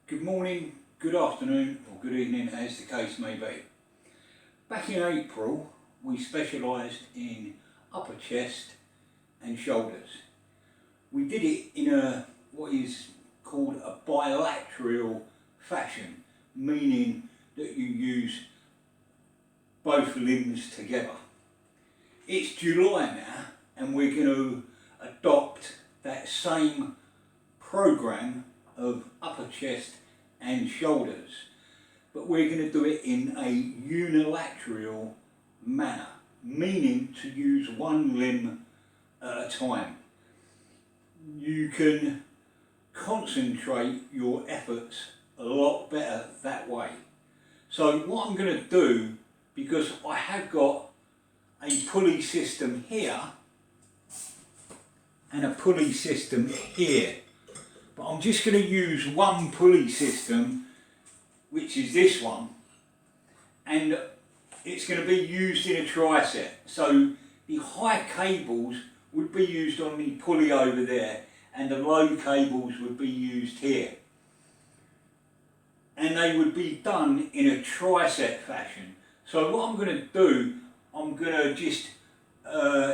Good morning, good afternoon or good evening as the case may be. Back in April we specialised in upper chest and shoulders. We did it in what is called a bilateral fashion, meaning that you use both limbs together. It's July now and we're going to adopt that same programme of upper chest and shoulders, but we're going to do it in a unilateral manner, meaning to use one limb at a time. You can concentrate your efforts a lot better that way. So what I'm going to do, because I have got a pulley system here and a pulley system here, but I'm just going to use one pulley system, which is this one, and it's going to be used in a tricep. So the high cables would be used on the pulley over there and the low cables would be used here. And they would be done in a tricep fashion. So what I'm going to do, I'm going to just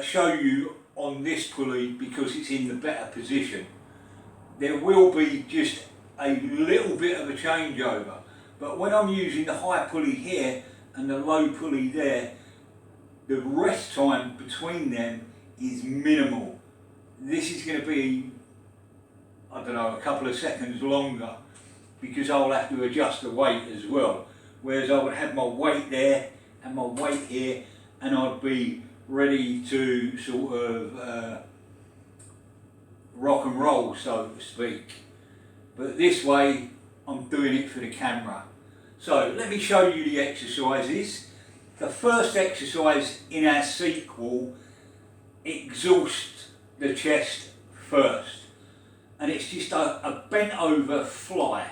show you on this pulley because it's in the better position. There will be just a little bit of a changeover, but when I'm using the high pulley here and the low pulley there, the rest time between them is minimal. This is going to be, I don't know, a couple of seconds longer because I'll have to adjust the weight as well. Whereas I would have my weight there and my weight here and I'd be ready to sort of rock and roll, so to speak. But this way I'm doing it for the camera. So let me show you the exercises. The first exercise in our sequel exhausts the chest first, and it's just a bent over fly.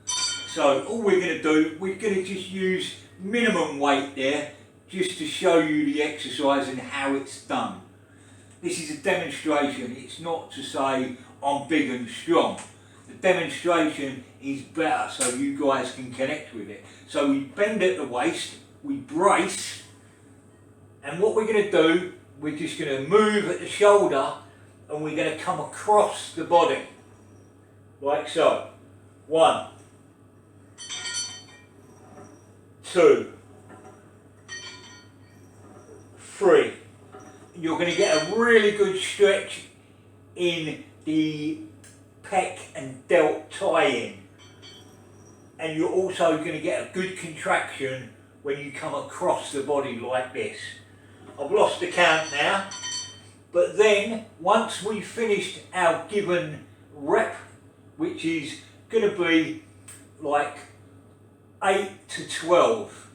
So all we're going to do, we're going to just use minimum weight there just to show you the exercise and how it's done. This is a demonstration, it's not to say I'm big and strong. The demonstration is better so you guys can connect with it. So we bend at the waist, we brace, and what we're going to do, we're just going to move at the shoulder and we're going to come across the body, like so. 1, 2, 3. You're going to get a really good stretch in the pec and delt tie-in, and you're also going to get a good contraction when you come across the body like this. I've lost the count now, but then once we've finished our given rep, which is going to be like 8 to 12,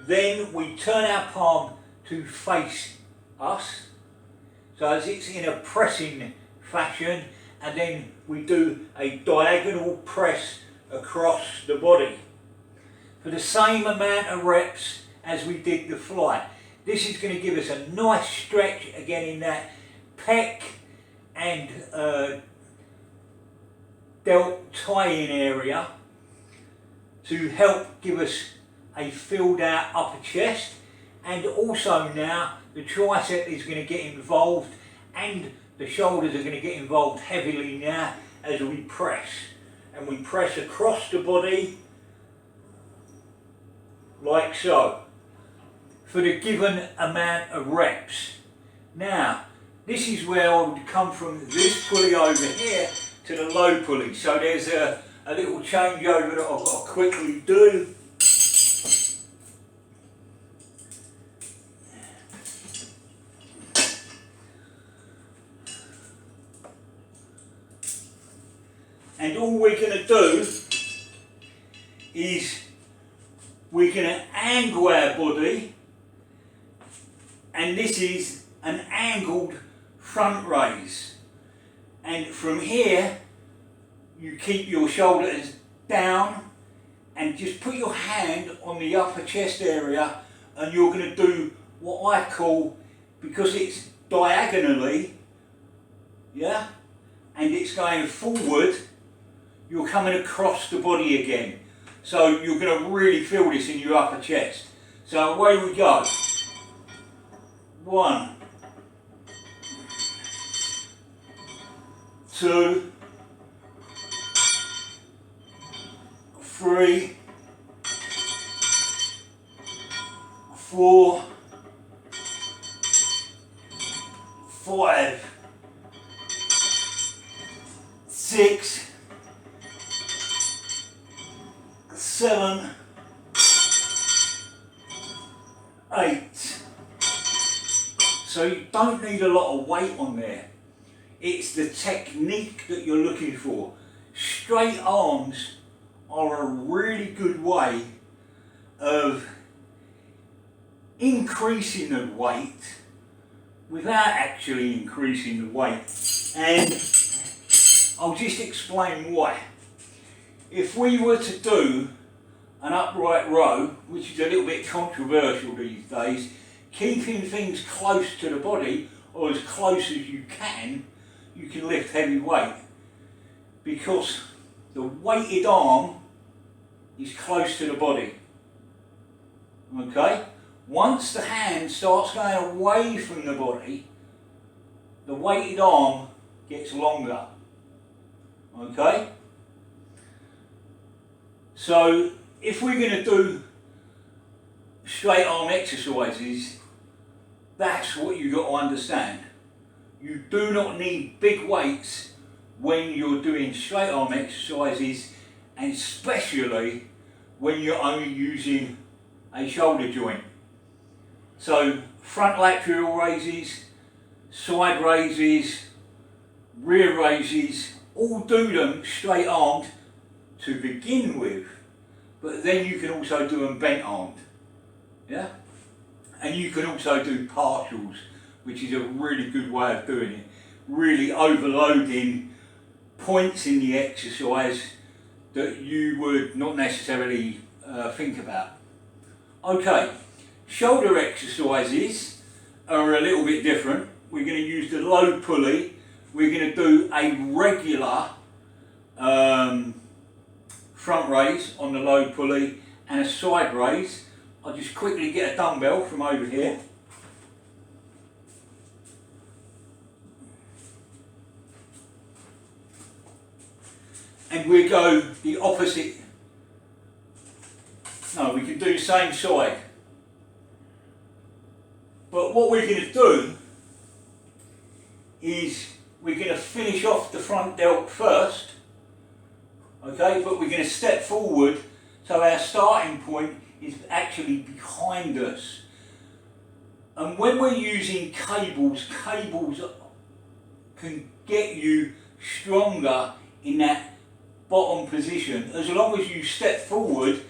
then we turn our palm to face us, so as it's in a pressing fashion, and then we do a diagonal press across the body for the same amount of reps as we did the fly. This is going to give us a nice stretch again in that pec and delt tie-in area to help give us a filled out upper chest. And also now the tricep is going to get involved and the shoulders are going to get involved heavily now as we press. And we press across the body like so for the given amount of reps. Now this is where I would come from this pulley over here to the low pulley. So there's a little changeover that I've got to quickly do. And all we're going to do is we're going to angle our body, and this is an angled front raise. And from here you keep your shoulders down and just put your hand on the upper chest area, and you're going to do what I call, because it's diagonally, yeah, and it's going forward, you're coming across the body again. So you're going to really feel this in your upper chest. So away we go. 1, 2, 3, 4, 5, 6, 7, 8. So you don't need a lot of weight on there. It's the technique that you're looking for. Straight arms are a really good way of increasing the weight without actually increasing the weight. And I'll just explain why. If we were to do an upright row, which is a little bit controversial these days, keeping things close to the body, or as close as you can lift heavy weight, because the weighted arm is close to the body. Okay? Once the hand starts going away from the body, the weighted arm gets longer. Okay? So if we're going to do straight arm exercises, that's what you've got to understand. You do not need big weights when you're doing straight arm exercises, and especially when you're only using a shoulder joint. So front lateral raises, side raises, rear raises, all do them straight armed to begin with, but then you can also do them bent armed. Yeah? And you can also do partials, which is a really good way of doing it. Really overloading points in the exercise that you would not necessarily think about. Okay, shoulder exercises are a little bit different. We're going to use the load pulley. We're going to do a regular front raise on the load pulley and a side raise. I'll just quickly get a dumbbell from over here. And we go the opposite. No, we can do the same side. But what we're going to do is we're going to finish off the front delt first. Okay, but we're going to step forward so our starting point is actually behind us. And when we're using cables, cables can get you stronger in that bottom position. As long as you step forward,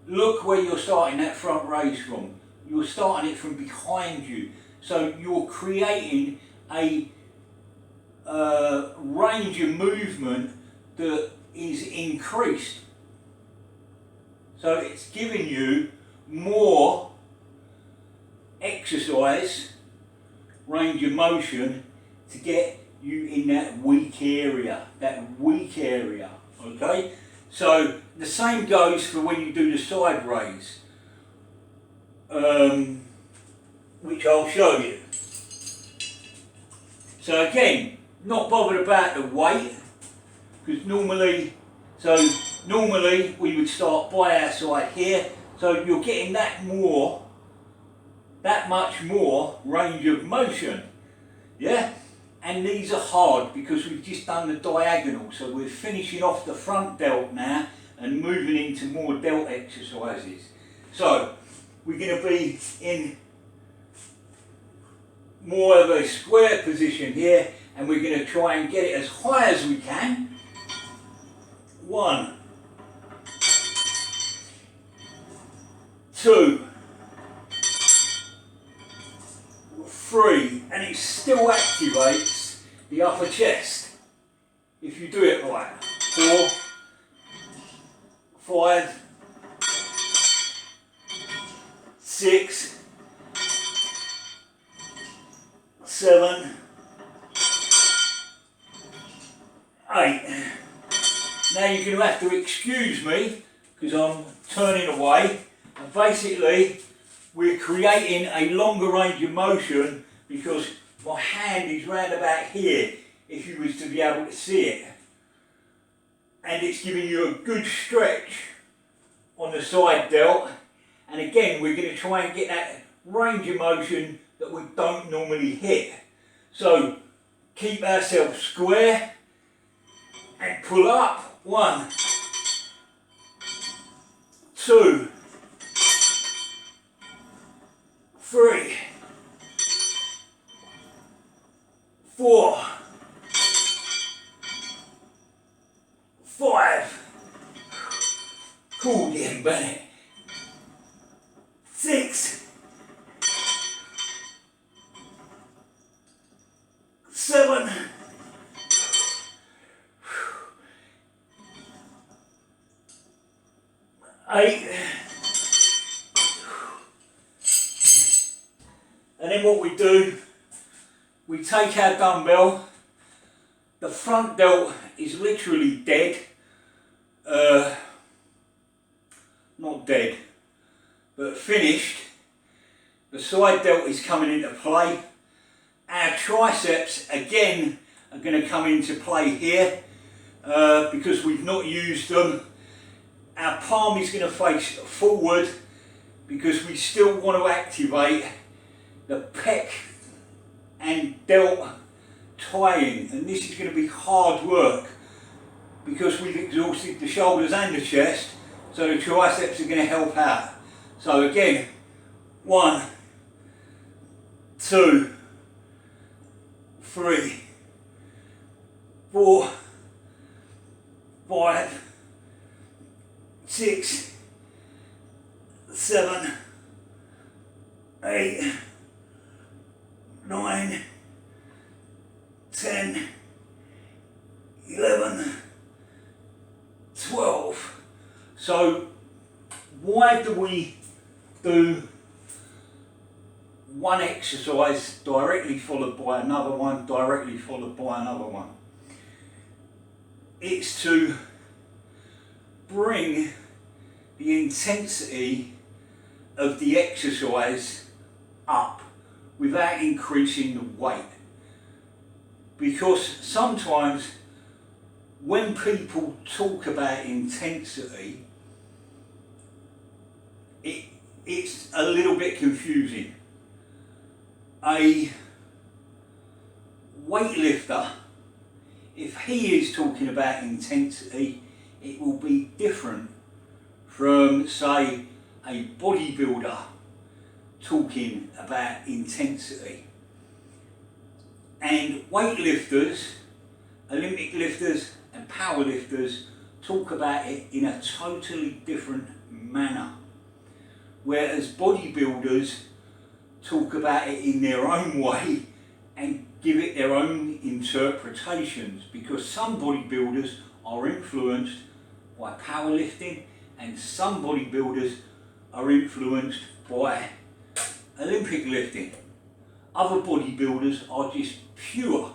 look where you're starting that front raise from. You're starting it from behind you. So you're creating a range of movement that is increased. So it's giving you more exercise, range of motion, to get you in that weak area, okay? So the same goes for when you do the side raise, which I'll show you. So again, not bothered about the weight, because normally we would start by our side here, so you're getting that much more range of motion, yeah? And these are hard because we've just done the diagonal, so we're finishing off the front delt now and moving into more delt exercises. So we're going to be in more of a square position here, and we're going to try and get it as high as we can. 1, 2, 3, and it still activates the upper chest if you do it right. 4, 5, 6, 7, 8. Now you're going to have to excuse me because I'm turning away, and basically we're creating a longer range of motion because my hand is round about here if you was to be able to see it, and it's giving you a good stretch on the side delt. And again, we're going to try and get that range of motion that we don't normally hit. So keep ourselves square and pull up. 1, 2, 3, 4, 5, cool again, buddy. 6, 7, 8, and then what we do, we take our dumbbell, the front delt is literally dead, not dead, but finished. The side delt is coming into play. Our triceps again are going to come into play here because we've not used them. Our palm is going to face forward because we still want to activate the pec and delt tying, and this is going to be hard work because we've exhausted the shoulders and the chest, so the triceps are going to help out. So again, 1, 2, 3, 4, 5, 6, 7, 8, 9, 10, 11, 12. So why do we do one exercise directly followed by another one, directly followed by another one? It's to bring the intensity of the exercise up without increasing the weight. Because sometimes when people talk about intensity, it's a little bit confusing. A weightlifter, if he is talking about intensity, it will be different from, say, a bodybuilder talking about intensity. And weightlifters, Olympic lifters and power lifters talk about it in a totally different manner. Whereas bodybuilders talk about it in their own way and give it their own interpretations, because some bodybuilders are influenced by powerlifting and some bodybuilders are influenced by Olympic lifting. Other bodybuilders are just pure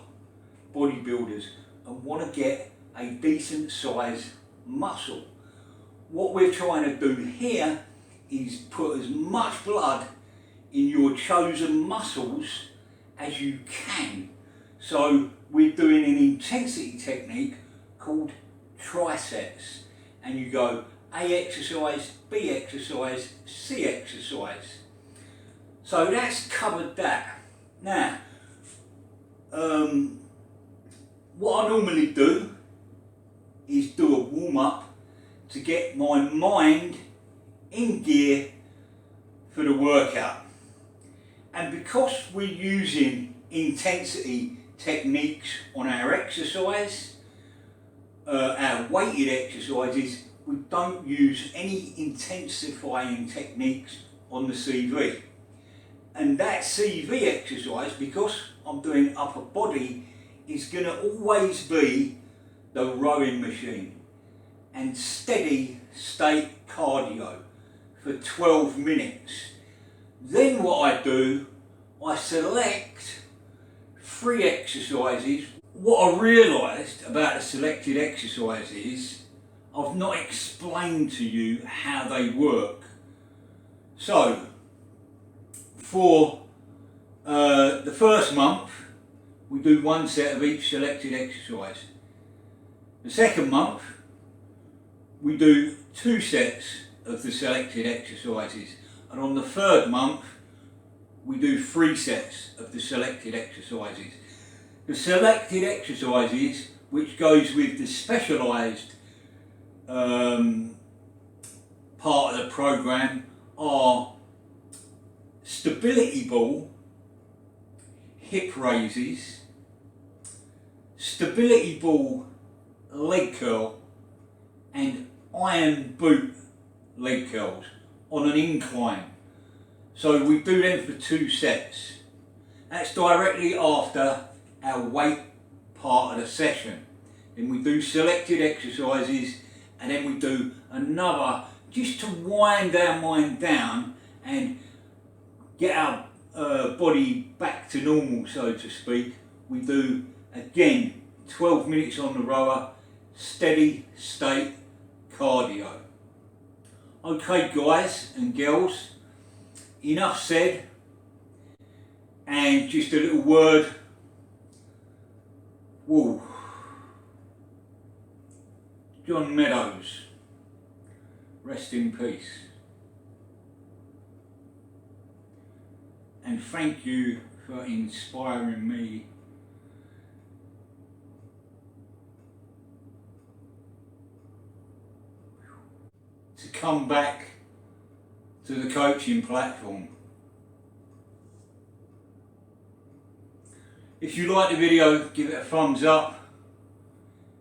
bodybuilders and want to get a decent size muscle. What we're trying to do here is put as much blood in your chosen muscles as you can. So we're doing an intensity technique called triceps, and you go A exercise, B exercise, C exercise. So that's covered that. Now, what I normally do is do a warm-up to get my mind in gear for the workout. And because we're using intensity techniques on our exercise, our weighted exercises, we don't use any intensifying techniques on the CV. And that CV exercise, because I'm doing upper body, is going to always be the rowing machine and steady state cardio for 12 minutes. Then what I do, I select 3 exercises. What I realised about the selected exercises I've not explained to you how they work. So, for the first month, we do 1 set of each selected exercise. The second month, we do 2 sets of the selected exercises. And on the third month, we do 3 sets of the selected exercises. The selected exercises, which goes with the specialised part of the program, are stability ball, hip raises, stability ball leg curl, and iron boot leg curls on an incline. So we do them for 2 sets. That's directly after our weight part of the session. Then we do selected exercises, and then we do another, just to wind our mind down and get our body back to normal, so to speak. We do again 12 minutes on the rower, steady state cardio. Okay guys and girls, enough said, and just a little word. Whoa. John Meadows, rest in peace. And thank you for inspiring me to come back to the coaching platform. If you like the video, give it a thumbs up,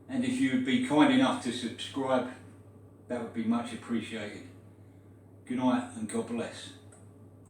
and if you would be kind enough to subscribe, that would be much appreciated. Good night and God bless.